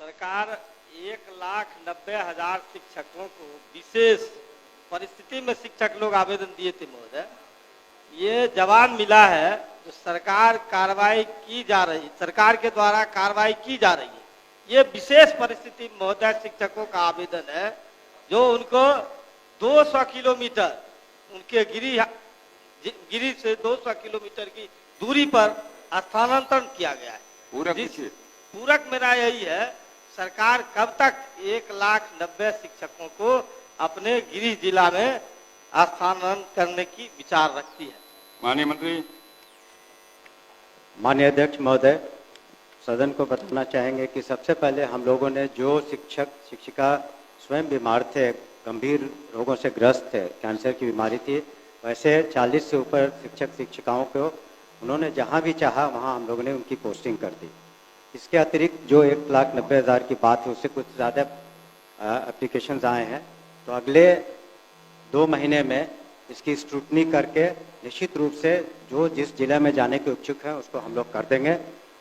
सरकार 1,90,000 शिक्षकों को विशेष परिस्थिति में शिक्षक लोग आवेदन दिए थे महोदय। ये जवाब मिला है जो सरकार कार्रवाई की जा रही, सरकार के द्वारा कार्रवाई की जा रही है। ये विशेष परिस्थिति महोदय शिक्षकों का आवेदन है जो उनको 200 किलोमीटर उनके गिरी से 200 किलोमीटर की दूरी पर स्थानांतरण किया गया है। पूरक मेरा यही है, सरकार कब तक 1,90,000 शिक्षकों को अपने गिरिह जिला में स्थानांतरण करने की विचार रखती है। माननीय मंत्री। माननीय अध्यक्ष महोदय, सदन को बताना चाहेंगे कि सबसे पहले हम लोगों ने जो शिक्षक शिक्षिका स्वयं बीमार थे, गंभीर रोगों से ग्रस्त थे, कैंसर की बीमारी थी, वैसे 40 से ऊपर शिक्षक शिक्षिकाओं को उन्होंने जहां भी चाहा वहां हम लोगों ने उनकी पोस्टिंग कर दी। इसके अतिरिक्त जो 1,90,000 की बात है उससे कुछ ज़्यादा एप्लीकेशंस आए हैं, तो अगले 2 महीने में इसकी स्क्रूटनी करके निश्चित रूप से जो जिस जिले में जाने के इच्छुक हैं उसको हम लोग कर देंगे।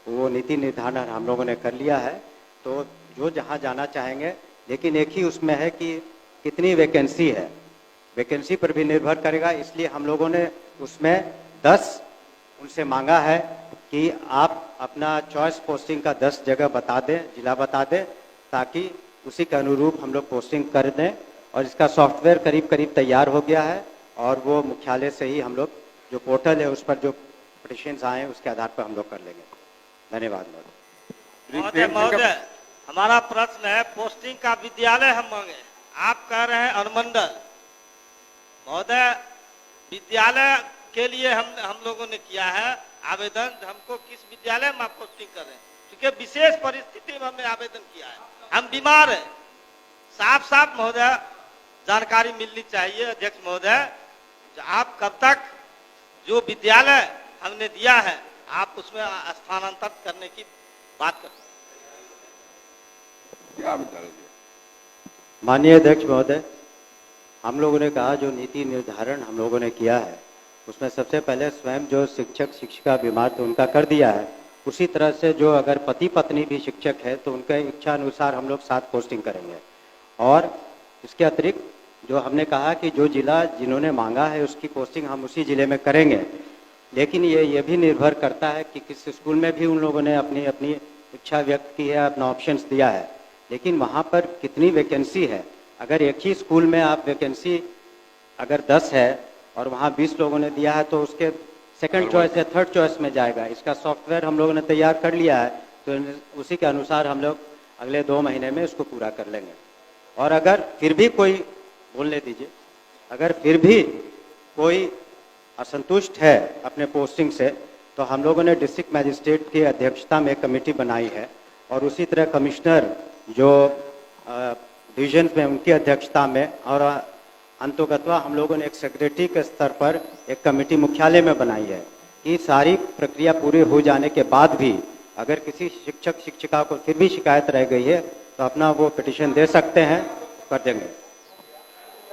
वो नीति निर्धारण हम लोगों ने कर लिया है, तो जो जहां जाना चाहेंगे, लेकिन एक ही उसमें है कि कितनी वैकेंसी है, वैकेंसी पर भी निर्भर करेगा। इसलिए हम लोगों ने उसमें 10 उनसे मांगा है कि आप अपना चॉइस पोस्टिंग का 10 जगह बता दें, जिला बता दें, ताकि उसी के अनुरूप हम लोग पोस्टिंग कर दें। और इसका सॉफ्टवेयर करीब करीब तैयार हो गया है और वो मुख्यालय से ही हम लोग जो पोर्टल है उस पर जो पिटिशंस आए हैं उसके आधार पर हम लोग कर लेंगे। धन्यवाद महोदय। हमारा प्रश्न है, पोस्टिंग का विद्यालय हम मांगे, आप कह रहे हैं अनुमंडल। महोदय, विद्यालय के लिए हम लोगों ने किया है आवेदन, हमको किस विद्यालय में आप पोस्टिंग कर रहे हैं, क्योंकि विशेष परिस्थिति में हमने आवेदन किया है, हम बीमार हैं। साफ साफ महोदय जानकारी मिलनी चाहिए अध्यक्ष महोदय, आप कब तक जो विद्यालय हमने दिया है आप उसमें स्थानांतरित करने की बात करते हैं। माननीय अध्यक्ष महोदय, हम लोगों ने कहा जो नीति निर्धारण हम लोगों ने किया है उसमें सबसे पहले स्वयं जो शिक्षक शिक्षिका बीमार थे उनका कर दिया है। उसी तरह से जो अगर पति पत्नी भी शिक्षक है तो उनके इच्छा अनुसार हम लोग 7 पोस्टिंग करेंगे। और इसके अतिरिक्त जो हमने कहा कि जो जिला जिन्होंने मांगा है उसकी पोस्टिंग हम उसी जिले में करेंगे, लेकिन ये भी निर्भर करता है कि किस स्कूल में भी उन लोगों ने अपनी अपनी इच्छा व्यक्त की है, अपना ऑप्शंस दिया है, लेकिन वहाँ पर कितनी वैकेंसी है। अगर एक ही स्कूल में आप वैकेंसी अगर 10 है और वहाँ 20 लोगों ने दिया है तो उसके सेकंड चॉइस या थर्ड चॉइस में जाएगा। इसका सॉफ्टवेयर हम लोगों ने तैयार कर लिया है, तो उसी के अनुसार हम लोग अगले 2 महीने में इसको पूरा कर लेंगे। और अगर फिर भी कोई, बोलने दीजिए, अगर फिर भी कोई असंतुष्ट है अपने पोस्टिंग से तो हम लोगों ने डिस्ट्रिक्ट मजिस्ट्रेट की अध्यक्षता में कमेटी बनाई है और उसी तरह कमिश्नर जो डिवीजन में उनकी अध्यक्षता में, और अंतोगत्वा हम लोगों ने एक सेक्रेटरी के स्तर पर एक कमेटी मुख्यालय में बनाई है कि सारी प्रक्रिया पूरी हो जाने के बाद भी अगर किसी शिक्षक शिक्षिका को फिर भी शिकायत रह गई है तो अपना वो पिटिशन दे सकते हैं, कर देंगे।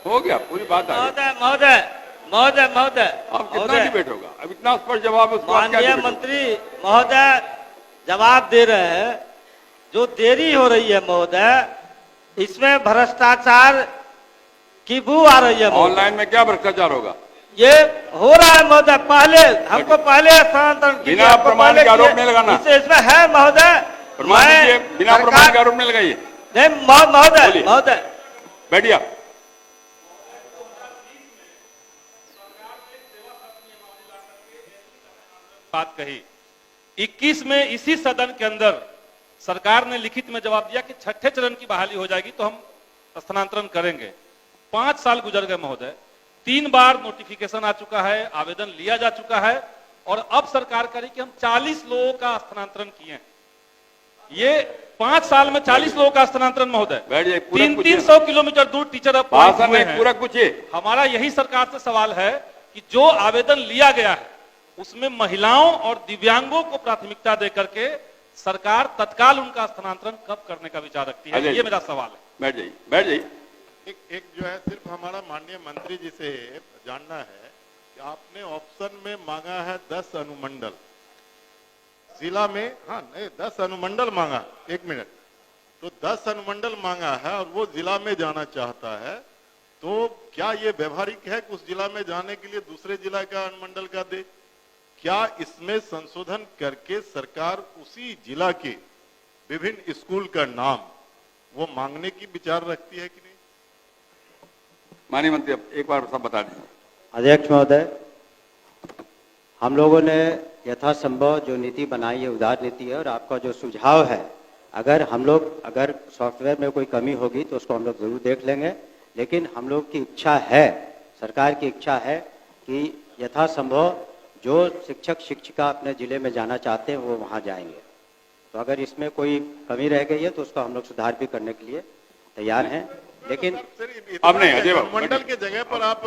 हो गया, पूरी बात आ गई। महोदय अब कितना डिबेट होगा? अब इतना स्पष्ट जवाब उसको माननीय मंत्री महोदय जवाब दे रहे हैं, जो देरी हो रही है महोदय इसमें भ्रष्टाचार की बू आ रही है। ऑनलाइन में क्या भ्रष्टाचार होगा? ये हो रहा है महोदय, पहले हमको पहले स्थानांतरण बिना प्रमाण के आरोप नहीं लगाना, इसमें है महोदय, बिना प्रमाण के आरोप नहीं लगाइए। नहीं महोदय बैठिए। बात कही 21 में इसी सदन के अंदर सरकार ने लिखित में जवाब दिया कि 6ठे चरण की बहाली हो जाएगी तो हम स्थानांतरण करेंगे। 5 साल गुजर गए महोदय, 3 बार नोटिफिकेशन आ चुका है, आवेदन लिया जा चुका है और अब सरकार कह रही कि हम 40 लोगों का स्थानांतरण किए हैं। ये 5 साल में 40 लोगों का स्थानांतरण महोदय, 300 किलोमीटर दूर टीचर अब हुए हैं। पूरा पूछिए। हमारा यही सरकार से सवाल है कि जो आवेदन लिया गया है उसमें महिलाओं और दिव्यांगों को प्राथमिकता देकर के सरकार तत्काल उनका स्थानांतरण कब करने का विचार रखती है, ये मेरा सवाल है। बैठ जाइए, बैठ जाइए। एक जो है सिर्फ हमारा माननीय मंत्री जी से जानना है कि आपने ऑप्शन में मांगा है 10 अनुमंडल जिला में, हाँ नहीं 10 अनुमंडल मांगा। 1 मिनट, तो 10 अनुमंडल मांगा है और वो जिला में जाना चाहता है, तो क्या ये व्यवहारिक है कि उस जिला में जाने के लिए दूसरे जिला का अनुमंडल का दे? क्या इसमें संशोधन करके सरकार उसी जिला के विभिन्न स्कूल का नाम वो मांगने की विचार रखती है कि नहीं? माननीय मंत्री अब एक बार सब बता दीजिए। अध्यक्ष महोदय, हम लोगों ने यथासंभव जो नीति बनाई है उदार नीति है, और आपका जो सुझाव है, अगर सॉफ्टवेयर में कोई कमी होगी तो उसको हम लोग जरूर देख लेंगे, लेकिन हम लोग की इच्छा है, सरकार की इच्छा है कि यथासंभव जो शिक्षक शिक्षिका अपने जिले में जाना चाहते हैं वो वहाँ जाएंगे। तो अगर इसमें कोई कमी रह गई है तो उसको हम लोग सुधार भी करने के लिए तैयार हैं, लेकिन अब नहीं, अजय बाबू, मंडल के जगह पर आप